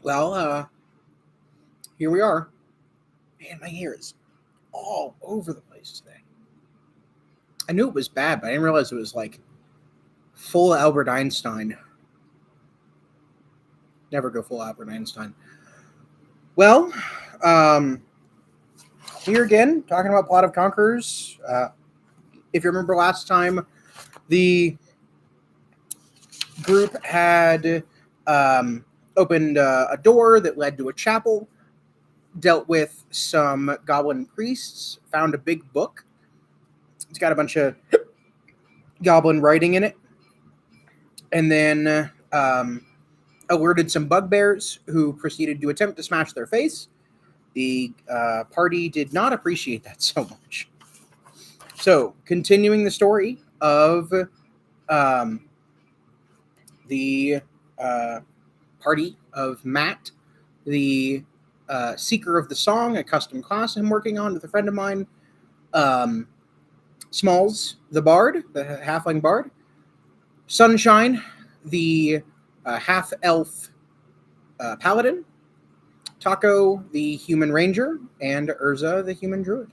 Well, here we are. Man, my hair is all over the place today. I knew it was bad, but I didn't realize it was like full Albert Einstein. Never go full Albert Einstein. Well, here again, talking about Plot of Conquerors. If you remember last time, the group had opened a door that led to a chapel, dealt with some goblin priests, found a big book. It's got a bunch of goblin writing in it, and then alerted some bugbears who proceeded to attempt to smash their face. The party did not appreciate that so much. So, continuing the story of the party of Matt, the seeker of the song, a custom class I'm working on with a friend of mine. Smalls, the bard, the halfling bard. Sunshine, the half-elf paladin. Taco, the human ranger. And Urza, the human druid.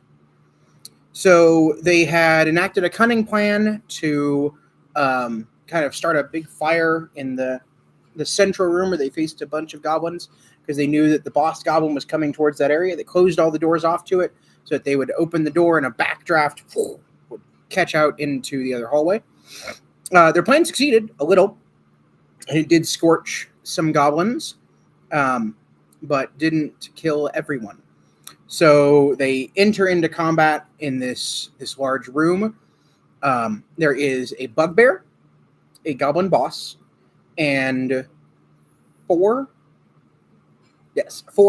So they had enacted a cunning plan to kind of start a big fire in the central room where they faced a bunch of goblins because they knew that the boss goblin was coming towards that area. They closed all the doors off to it so that they would open the door and a backdraft would catch out into the other hallway. Their plan succeeded a little. It did scorch some goblins, but didn't kill everyone. So they enter into combat in this large room. There is a bugbear, a goblin boss, and four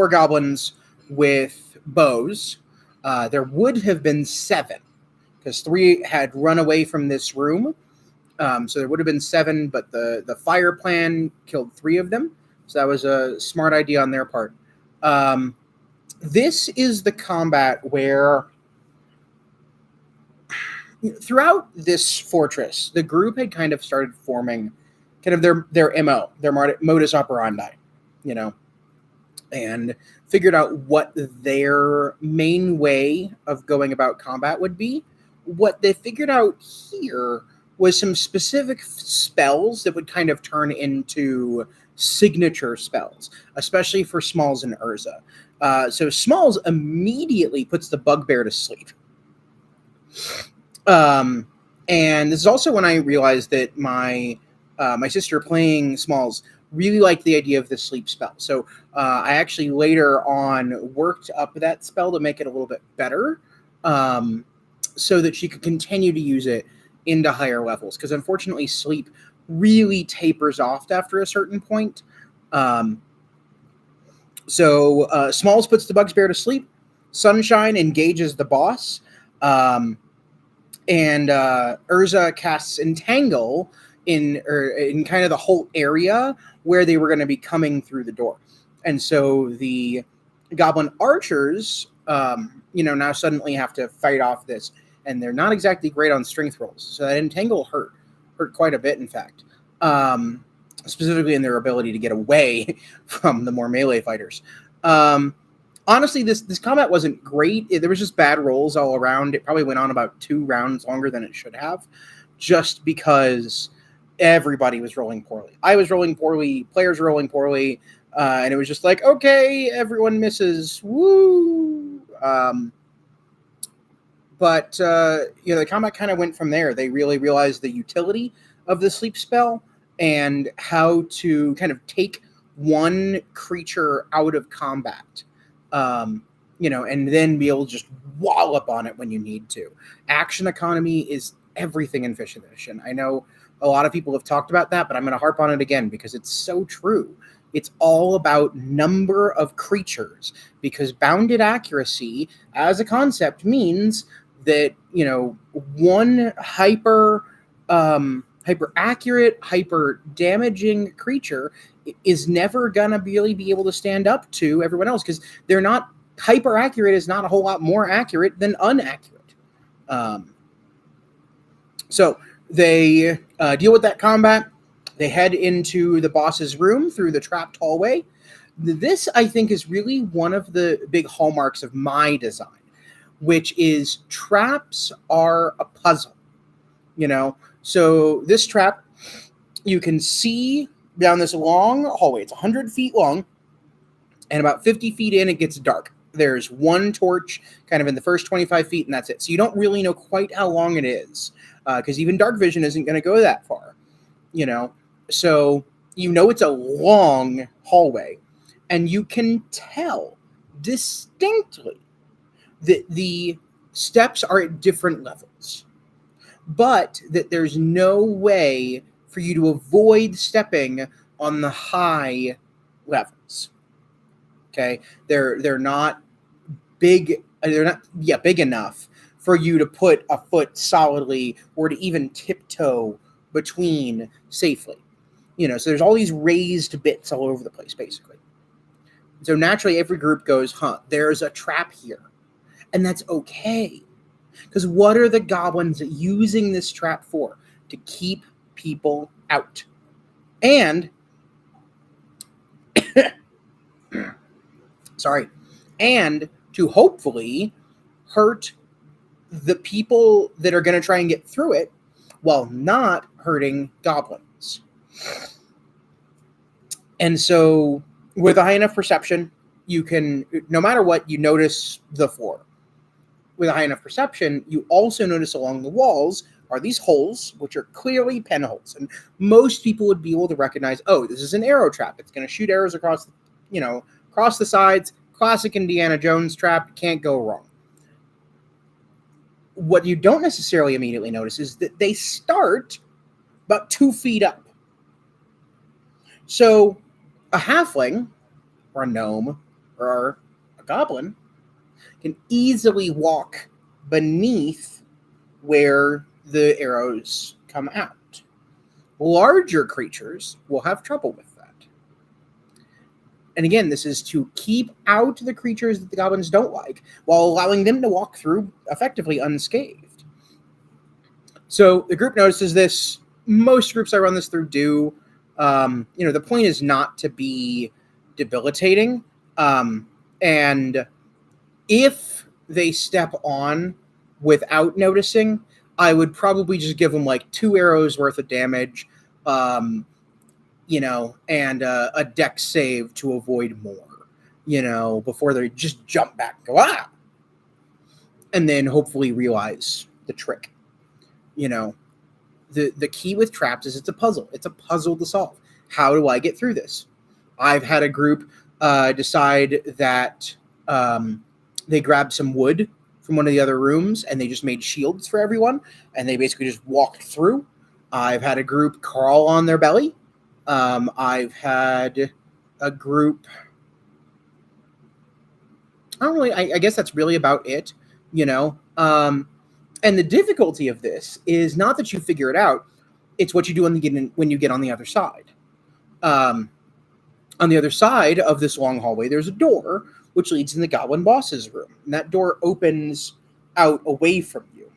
goblins with bows. There would have been 7 because 3 had run away from this room. So there would have been 7, but the fire plan killed 3 of them. So that was a smart idea on their part. This is the combat where throughout this fortress, the group had kind of started forming kind of their MO, their modus operandi, and figured out what their main way of going about combat would be. What they figured out here was some specific spells that would kind of turn into signature spells, especially for Smalls and Urza. So Smalls immediately puts the bugbear to sleep. And this is also when I realized that my sister playing Smalls really liked the idea of the sleep spell. So I actually later on worked up that spell to make it a little bit better so that she could continue to use it into higher levels. Because unfortunately, sleep really tapers off after a certain point. So Smalls puts the bugbear to sleep. Sunshine engages the boss. And Urza casts Entangle in kind of the whole area where they were going to be coming through the door. And so the goblin archers, now suddenly have to fight off this. And they're not exactly great on strength rolls. So that Entangle hurt quite a bit, in fact. Specifically in their ability to get away from the more melee fighters. Honestly, this combat wasn't great. There was just bad rolls all around. It probably went on about 2 rounds longer than it should have, just because everybody was rolling poorly. I was rolling poorly, players were rolling poorly, and it was just like, okay, everyone misses. Woo! But the combat kind of went from there. They really realized the utility of the sleep spell and how to kind of take one creature out of combat. And then be able to just wallop on it when you need to. Action economy is everything in 5th edition. I know a lot of people have talked about that, but I'm going to harp on it again because it's so true. It's all about number of creatures, because bounded accuracy as a concept means that, one hyper accurate, hyper damaging creature is never going to really be able to stand up to everyone else because they're not hyper accurate is not a whole lot more accurate than inaccurate. So they deal with that combat. They head into the boss's room through the trapped hallway. This, I think, is really one of the big hallmarks of my design, which is traps are a puzzle. So this trap, you can see down this long hallway. It's 100 feet long, and about 50 feet in, it gets dark. There's one torch kind of in the first 25 feet, and that's it. So you don't really know quite how long it is, because even dark vision isn't going to go that far, So it's a long hallway, and you can tell distinctly that the steps are at different levels, but that there's no way for you to avoid stepping on the high levels. Okay, they're not big. They're not big enough for you to put a foot solidly or to even tiptoe between safely. So there's all these raised bits all over the place, basically. So naturally, every group goes, there's a trap here. And that's okay. Because what are the goblins using this trap for? To keep people out. And, and to hopefully hurt the people that are going to try and get through it while not hurting goblins. And so with a high enough perception, you can, no matter what, you notice the floor. With a high enough perception, you also notice along the walls are these holes, which are clearly pen holes. And most people would be able to recognize, this is an arrow trap. It's going to shoot arrows across the sides. Classic Indiana Jones trap. Can't go wrong. What you don't necessarily immediately notice is that they start about 2 feet up. So a halfling or a gnome or a goblin can easily walk beneath where the arrows come out. Larger creatures will have trouble with that. And again, this is to keep out the creatures that the goblins don't like while allowing them to walk through effectively unscathed. So the group notices this. Most groups I run this through do. The point is not to be debilitating. And if they step on without noticing, I would probably just give them like 2 arrows worth of damage, and a dex save to avoid more, before they just jump back and go, and then hopefully realize the trick. The key with traps is it's a puzzle. It's a puzzle to solve. How do I get through this? I've had a group decide that they grabbed some wood from one of the other rooms and they just made shields for everyone, and they basically just walked through. I've had a group crawl on their belly. I've had a group... I guess that's really about it, and the difficulty of this is not that you figure it out, it's what you do when you get on the other side. On the other side of this long hallway, there's a door which leads in the goblin boss's room. And that door opens out away from you.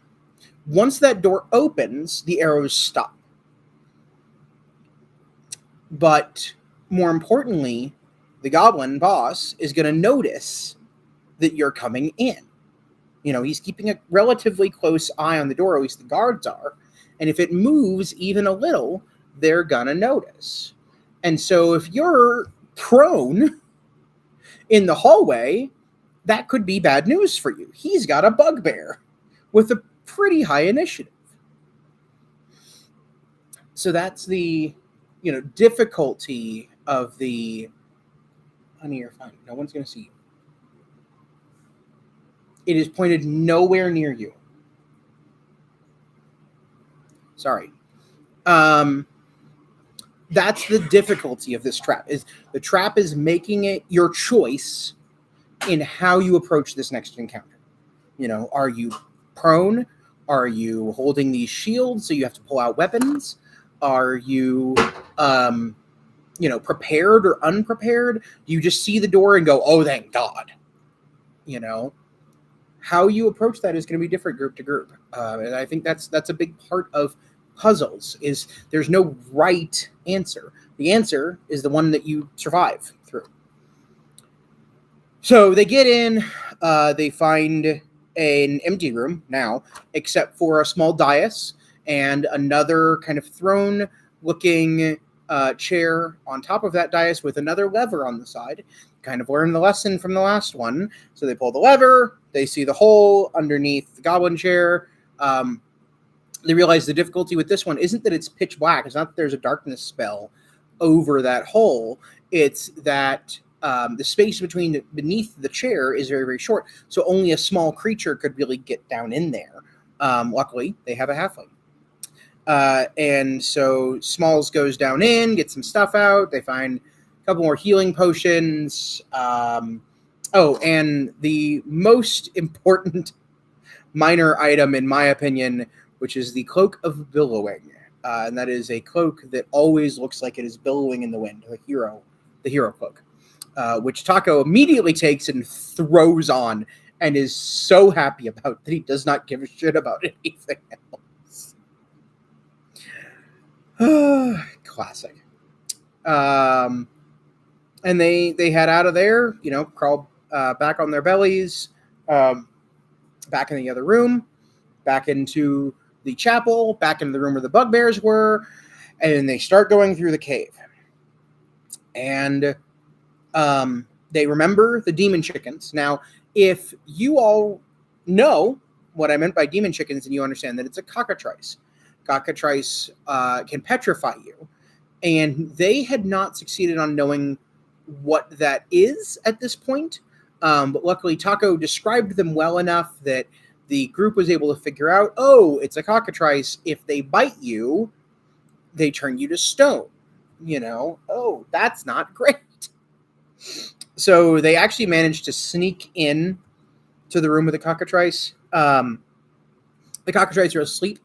Once that door opens, the arrows stop. But more importantly, the goblin boss is going to notice that you're coming in. He's keeping a relatively close eye on the door, at least the guards are. And if it moves even a little, they're going to notice. And so if you're prone in the hallway, that could be bad news for you. He's got a bugbear with a pretty high initiative. So that's the, difficulty of the... Honey, you're fine. No one's going to see you. It is pointed nowhere near you. Sorry. That's the difficulty of this trap. Is the trap is making it your choice in how you approach this next encounter. Are you prone? Are you holding these shields so you have to pull out weapons? Are you prepared or unprepared? Do you just see the door and go, oh, thank God? How you approach that is going to be different group to group, and I think that's a big part of puzzles. Is there's no right answer. The answer is the one that you survive through. So they get in, they find an empty room now, except for a small dais and another kind of throne-looking chair on top of that dais with another lever on the side. Kind of learn the lesson from the last one. So they pull the lever, they see the hole underneath the goblin chair. They realize the difficulty with this one isn't that it's pitch black. It's not that there's a darkness spell over that hole. It's that the space beneath the chair is very, very short. So only a small creature could really get down in there. Luckily, they have a halfling. And so Smalls goes down in, gets some stuff out. They find a couple more healing potions. And the most important minor item, in my opinion, which is the Cloak of Billowing. And that is a cloak that always looks like it is billowing in the wind, the hero cloak, which Taco immediately takes and throws on and is so happy about that he does not give a shit about anything else. Classic. And they head out of there, crawl back on their bellies, back in the other room, back into the chapel, back into the room where the bugbears were, and they start going through the cave. And they remember the demon chickens. Now, if you all know what I meant by demon chickens, and you understand that it's a cockatrice. Cockatrice can petrify you. And they had not succeeded on knowing what that is at this point. But luckily, Taco described them well enough that the group was able to figure out, it's a cockatrice. If they bite you, they turn you to stone. That's not great. So they actually managed to sneak in to the room with the cockatrice. The cockatrice are asleep.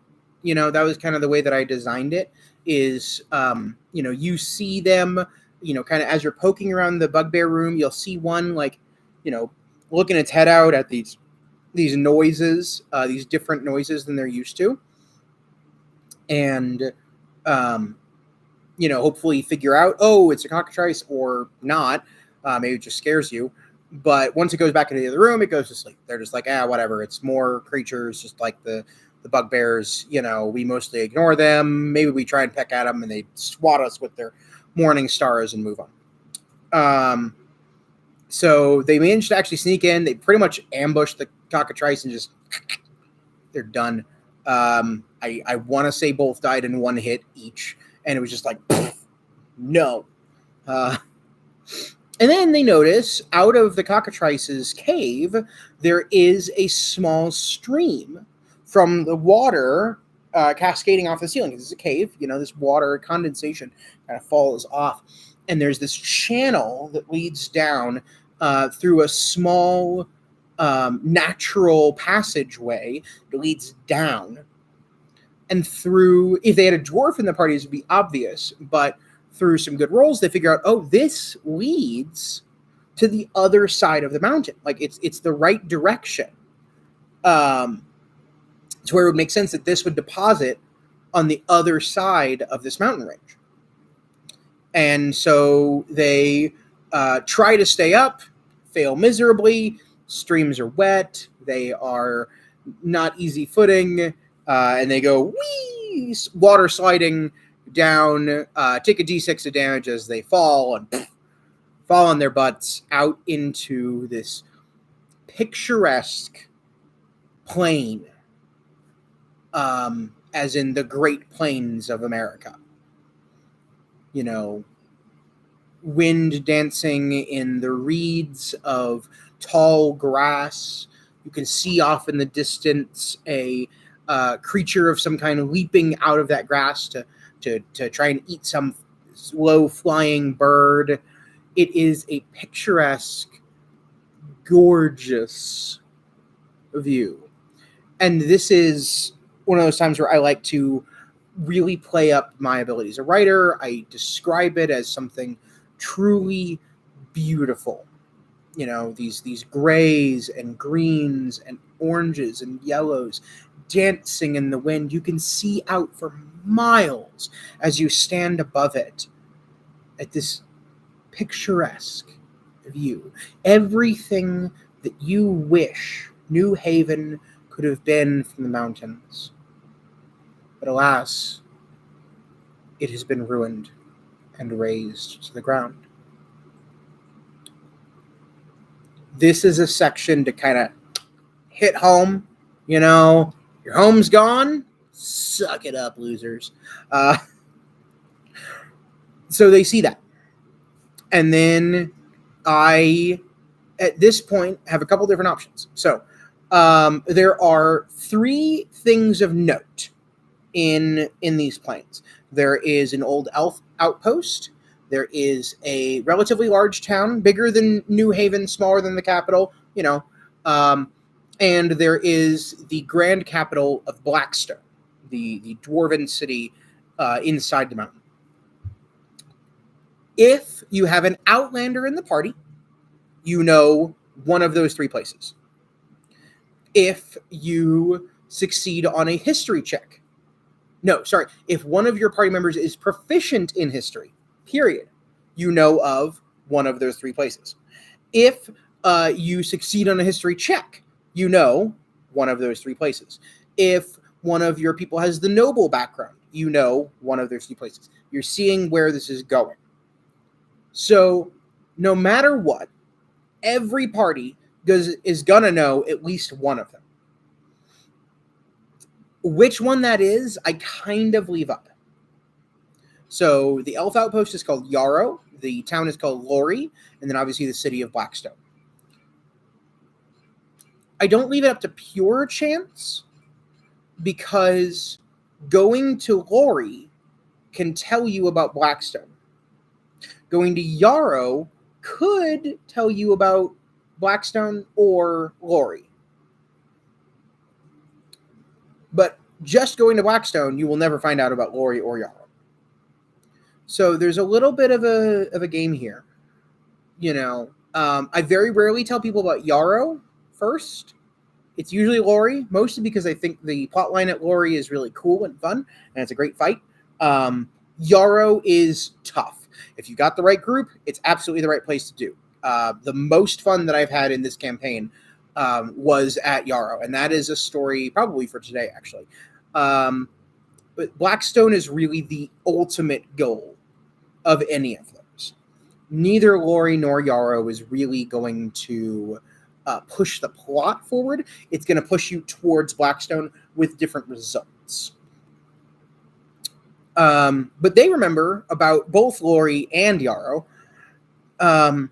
That was kind of the way that I designed it is, you see them, kind of as you're poking around the bugbear room, you'll see one looking its head out at these noises, these different noises than they're used to. And, hopefully figure out, it's a cockatrice or not. Maybe it just scares you. But once it goes back into the other room, it goes to sleep. They're just like, whatever. It's more creatures, just like the bugbears. We mostly ignore them. Maybe we try and peck at them, and they swat us with their morning stars and move on. So they managed to actually sneak in. They pretty much ambushed the cockatrice and just they're done. I want to say both died in one hit each, and it was just like, no. And then they notice out of the cockatrice's cave, there is a small stream from the water cascading off the ceiling. This is a cave, this water condensation kind of falls off. And there's this channel that leads down through a small natural passageway that leads down. And through, if they had a dwarf in the party, this would be obvious, but through some good rolls, they figure out, this leads to the other side of the mountain. Like it's the right direction. To where it would make sense that this would deposit on the other side of this mountain range. And so they try to stay up, fail miserably. Streams are wet. They are not easy footing. And they go, whee, water sliding down, take a d6 of damage as they fall and fall on their butts out into this picturesque plain, as in the Great Plains of America. Wind dancing in the reeds of tall grass. You can see off in the distance a creature of some kind leaping out of that grass to try and eat some low-flying bird. It is a picturesque, gorgeous view. And this is one of those times where I like to really play up my ability as a writer. I describe it as something truly beautiful. these grays and greens and oranges and yellows dancing in the wind. You can see out for miles as you stand above it at this picturesque view. Everything that you wish New Haven could have been from the mountains. But alas, it has been ruined and razed to the ground. This is a section to kind of hit home. Your home's gone. Suck it up, losers. So they see that. And then I, at this point, have a couple different options. So there are 3 things of note in these plains. There is an old elf outpost. There is a relatively large town, bigger than New Haven, smaller than the capital, and there is the grand capital of Blackstone, the dwarven city inside the mountain. If you have an outlander in the party, you know one of those 3 places. If you succeed on a history check, if one of your party members is proficient in history, period, you know of one of those 3 places. If you succeed on a history check, you know one of those 3 places. If one of your people has the noble background, you know one of those 3 places. You're seeing where this is going. So no matter what, every party is going to know at least one of them. Which one that is, I kind of leave up. So the elf outpost is called Yarrow, the town is called Lori, and then obviously the city of Blackstone. I don't leave it up to pure chance, because going to Lori can tell you about Blackstone. Going to Yarrow could tell you about Blackstone or Lori. But just going to Blackstone, you will never find out about Lori or Yarrow. So there's a little bit of a game here. I very rarely tell people about Yarrow first. It's usually Lori, mostly because I think the plotline at Lori is really cool and fun, and it's a great fight. Yarrow is tough. If you got the right group, it's absolutely the right place to do. The most fun that I've had in this campaign was at Yarrow, and that is a story probably for today, actually. But Blackstone is really the ultimate goal of any of those. Neither Lori nor Yarrow is really going to push the plot forward. It's going to push you towards Blackstone with different results. But they remember about both Lori and Yarrow, and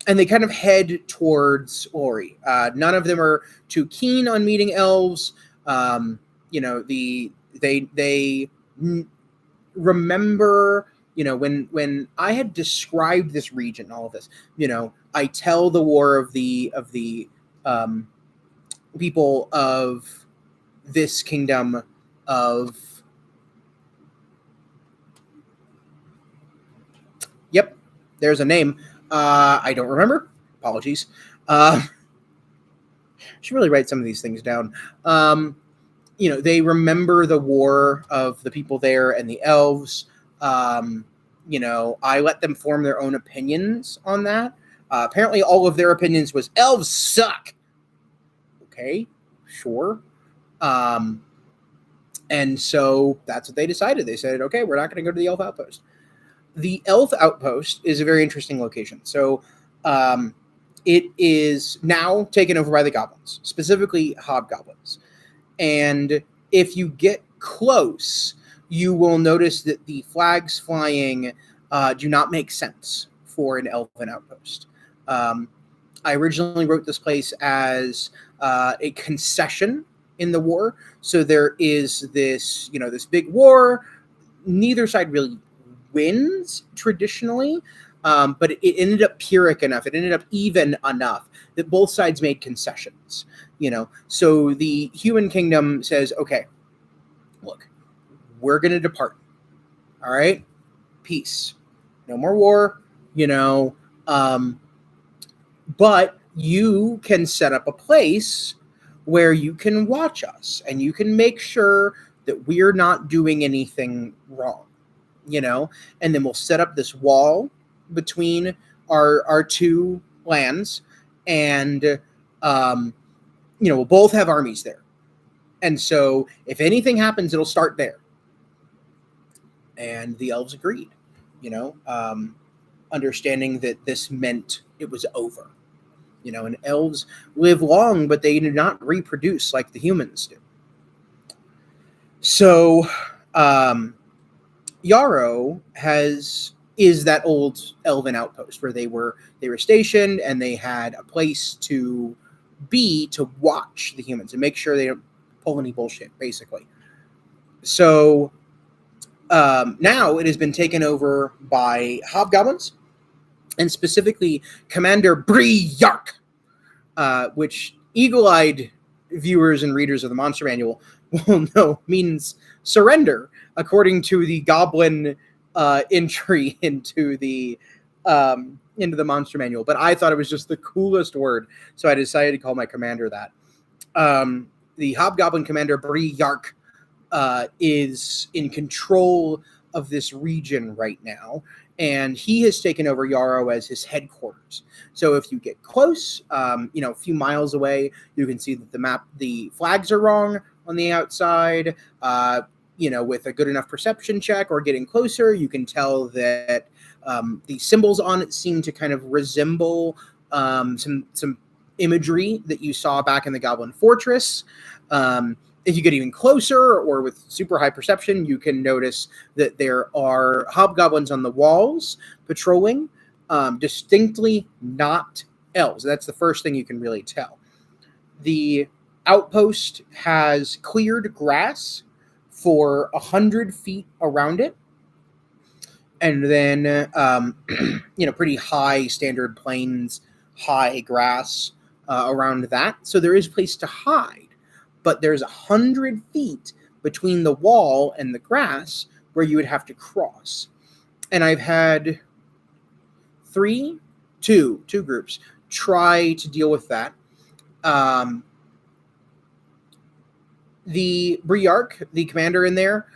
they kind of head towards Lori. None of them are too keen on meeting elves. They remember, when I had described this region, all of this, I tell the war of the people of this kingdom of. Yep, there's a name. I don't remember. Apologies. I should really write some of these things down. They remember the war of the people there and the elves. I let them form their own opinions on that. Apparently all of their opinions was elves suck. Okay, sure. And so that's what they decided. They said, okay, we're not going to go to the elf outpost. The elf outpost is a very interesting location. So it is now taken over by the goblins, specifically hobgoblins. And if you get close, you will notice that the flags flying do not make sense for an elven outpost. I originally wrote this place as a concession in the war. So there is this, this big war. Neither side really wins traditionally, but it ended up Pyrrhic enough. It ended up even enough that both sides made concessions. So the human kingdom says, okay, look, we're going to depart. All right, peace. No more war. but you can set up a place where you can watch us and you can make sure that we're not doing anything wrong, and then we'll set up this wall between our two lands, and we'll both have armies there. And so if anything happens, it'll start there. And the elves agreed, understanding that this meant it was over. And elves live long, but they do not reproduce like the humans do. So Yarrow is that old elven outpost where they were stationed, and they had a place to be to watch the humans and make sure they don't pull any bullshit, basically. So now it has been taken over by hobgoblins, and specifically Commander Briark, which eagle-eyed viewers and readers of the Monster Manual will know means surrender, according to the Goblin entry into the Monster Manual. But I thought it was just the coolest word, so I decided to call my commander that. The Hobgoblin Commander Briark is in control of this region right now, and he has taken over Yarrow as his headquarters. So if you get close, a few miles away, you can see that the flags are wrong on the outside. With a good enough perception check or getting closer, you can tell that the symbols on it seem to kind of resemble some imagery that you saw back in the Goblin Fortress. If you get even closer or with super high perception, you can notice that there are hobgoblins on the walls patrolling, distinctly not elves. That's the first thing you can really tell. The outpost has cleared grass for 100 feet around it, and then pretty high standard plains, high grass around that. So there is a place to hide, but there's 100 feet between the wall and the grass where you would have to cross. And I've had two groups try to deal with that. The Briark, the commander in there,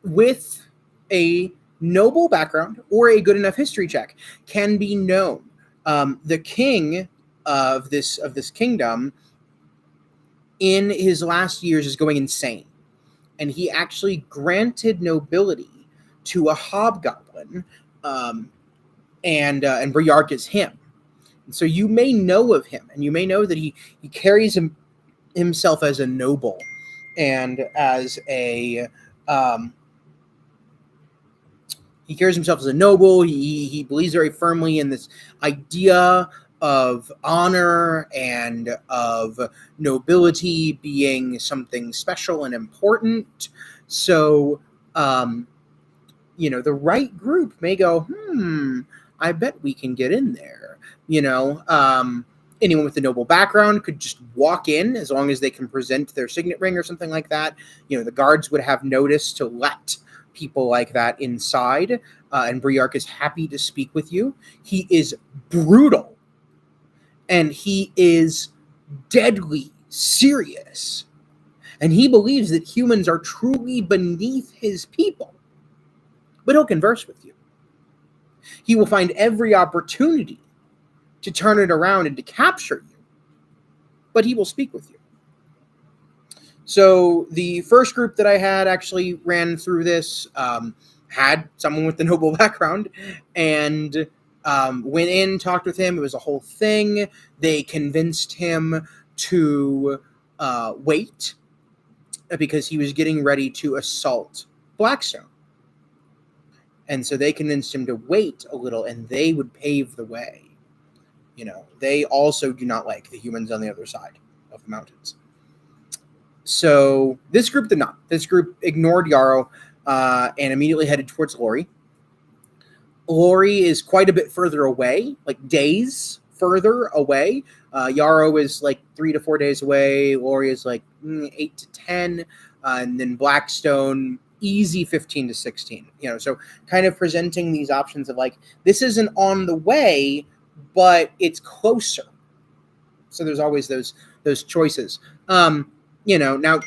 with a noble background or a good enough history check, can be known. The king of this kingdom, in his last years, is going insane, and he actually granted nobility to a hobgoblin, and Briark is him. And so you may know of him, and you may know that he carries himself as a noble and as a he carries himself as a noble. He believes very firmly in this idea of honor and of nobility being something special and important. So, the right group may go, I bet we can get in there. Anyone with a noble background could just walk in as long as they can present their signet ring or something like that. The guards would have notice to let people like that inside, and Briark is happy to speak with you. He is brutal, and he is deadly serious, and he believes that humans are truly beneath his people, but he'll converse with you. He will find every opportunity to turn it around and to capture you, but he will speak with you. So the first group that I had actually ran through this, had someone with the noble background, and went in, talked with him. It was a whole thing. They convinced him to wait because he was getting ready to assault Blackstone. And so they convinced him to wait a little, and they would pave the way. They also do not like the humans on the other side of the mountains. So this group did not. This group ignored Yarrow and immediately headed towards Lori. Lori is quite a bit further away, like days further away. Yarrow is like 3 to 4 days away. Lori is like 8 to 10. And then Blackstone, easy 15 to 16. So kind of presenting these options of like, this isn't on the way, but it's closer. So there's always those choices. Now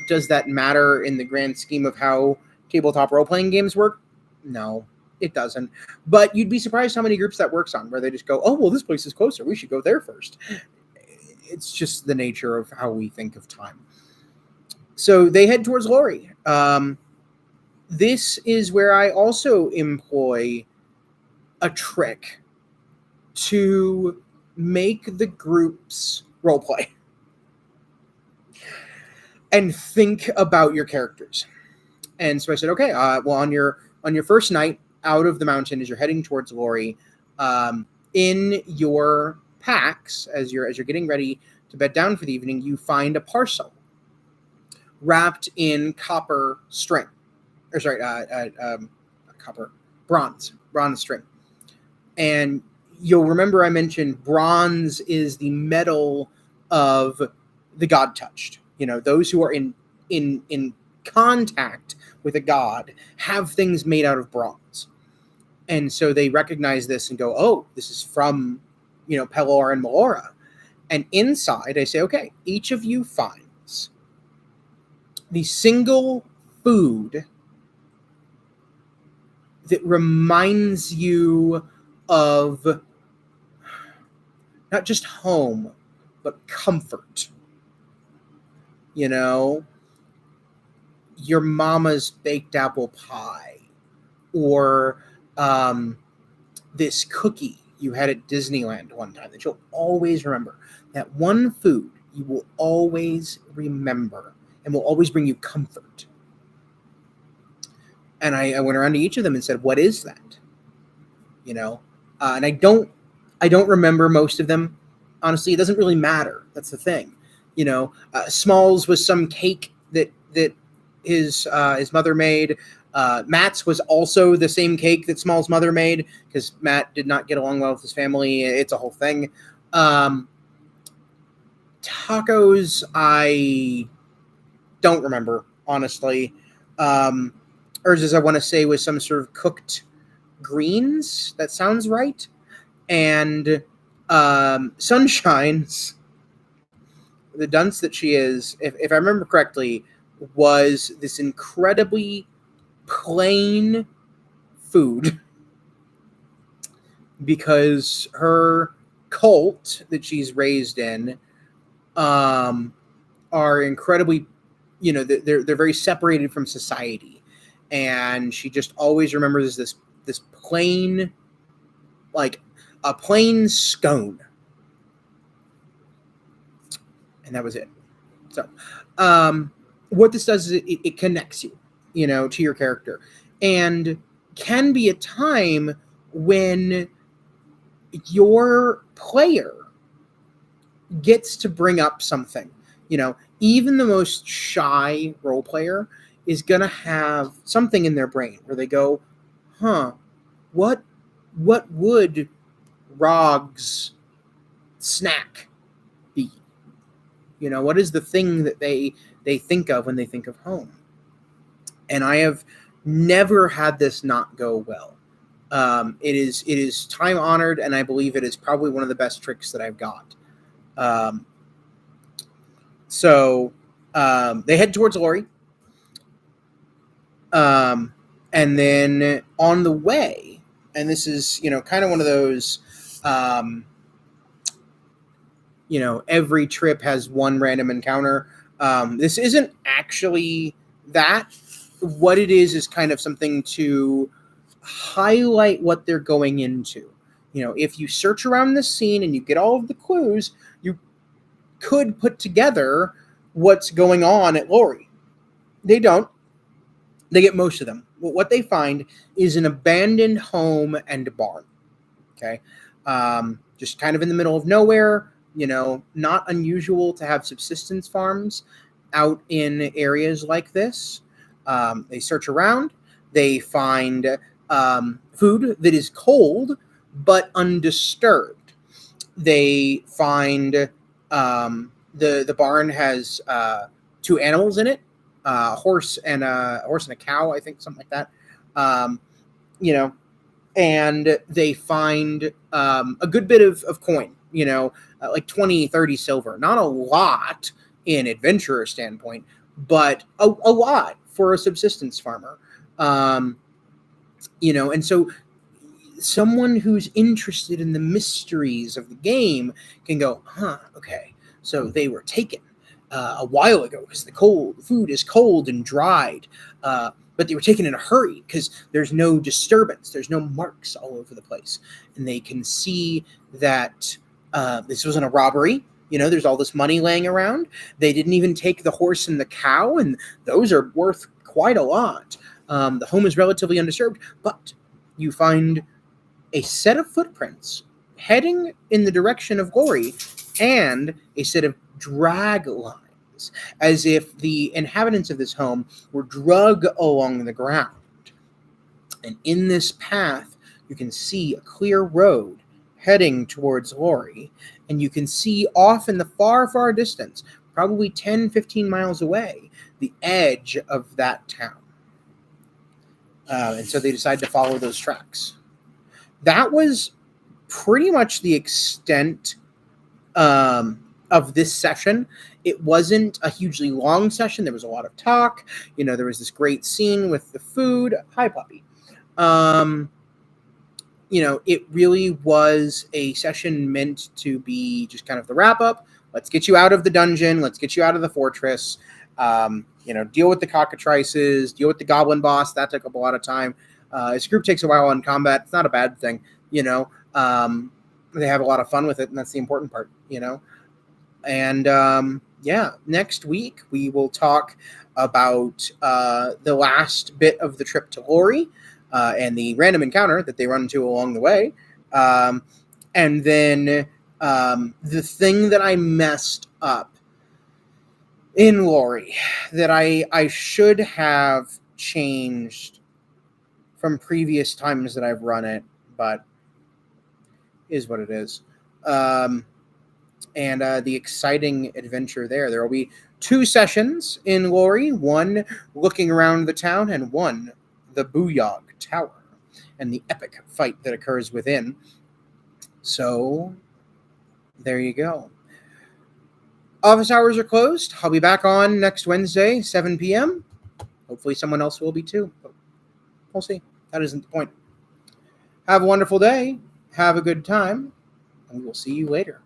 does that matter in the grand scheme of how tabletop role playing games work? No, it doesn't. But you'd be surprised how many groups that works on, where they just go, "Oh, well, this place is closer. We should go there first." It's just the nature of how we think of time. So they head towards Lori. This is where I also employ a trick to make the groups roleplay and think about your characters. And so I said, okay, well, on your first night out of the mountain, as you're heading towards Lori, in your packs, as you're getting ready to bed down for the evening, you find a parcel wrapped in copper string, or sorry, bronze string. And you'll remember I mentioned bronze is the metal of the god touched. Those who are in contact with a god have things made out of bronze. And so they recognize this and go, oh, this is from, Pelor and Melora. And inside I say, okay, each of you finds the single food that reminds you of not just home, but comfort. Your mama's baked apple pie, or this cookie you had at Disneyland one time that you'll always remember. That one food you will always remember and will always bring you comfort. And I went around to each of them and said, what is that? And I don't remember most of them. Honestly, it doesn't really matter. That's the thing. Smalls was some cake that his mother made. Matt's was also the same cake that Small's mother made, because Matt did not get along well with his family. It's a whole thing. Tacos, I don't remember, honestly. Hers, I want to say, was some sort of cooked greens. That sounds right. And Sunshine's, the dunce that she is, if I remember correctly, was this incredibly plain food, because her cult that she's raised in are incredibly, they're very separated from society, and she just always remembers this plain, like a plain scone, and that was it. So what this does is it connects you, to your character, and can be a time when your player gets to bring up something. Even the most shy role player is going to have something in their brain where they go, what would Rog's snack be? What is the thing that they think of when they think of home? And I have never had this not go well. It is time honored, and I believe it is probably one of the best tricks that I've got. So they head towards Lori. And then on the way, and this is, kind of one of those, every trip has one random encounter. This isn't actually that. What it is kind of something to highlight what they're going into. If you search around this scene and you get all of the clues, you could put together what's going on at Lori. They don't. They get most of them. What they find is an abandoned home and barn. Okay. Just kind of in the middle of nowhere. Not unusual to have subsistence farms out in areas like this. They search around. They find food that is cold but undisturbed. They find the barn has two animals in it, a horse and a cow, I think, something like that. and they find a good bit of coin, like 20, 30 silver. Not a lot in adventurer standpoint, but a lot for a subsistence farmer. And so someone who's interested in the mysteries of the game can go, okay, so they were taken a while ago because the food is cold and dried, but they were taken in a hurry because there's no disturbance, there's no marks all over the place, and they can see that this wasn't a robbery. There's all this money laying around. They didn't even take the horse and the cow, and those are worth quite a lot. The home is relatively undisturbed, but you find a set of footprints heading in the direction of glory and a set of drag lines, as if the inhabitants of this home were drug along the ground. And in this path, you can see a clear road heading towards Lori, and you can see off in the far, far distance, probably 10, 15 miles away, the edge of that town. And so they decide to follow those tracks. That was pretty much the extent of this session. It wasn't a hugely long session. There was a lot of talk. There was this great scene with the food. Hi, puppy. It really was a session meant to be just kind of the wrap up. Let's get you out of the dungeon. Let's get you out of the fortress. Deal with the cockatrices, deal with the goblin boss. That took up a lot of time. This group takes a while on combat. It's not a bad thing. They have a lot of fun with it, and that's the important part, And next week we will talk about the last bit of the trip to Lori and the random encounter that they run into along the way. And then the thing that I messed up in Lori that I should have changed from previous times that I've run it, but is what it is. And the exciting adventure there. There will be 2 sessions in Lori, one looking around the town and one the Booyog Tower and the epic fight that occurs within. So there you go. Office hours are closed. I'll be back on next Wednesday, 7 p.m. Hopefully someone else will be too. But we'll see. That isn't the point. Have a wonderful day. Have a good time. And we will see you later.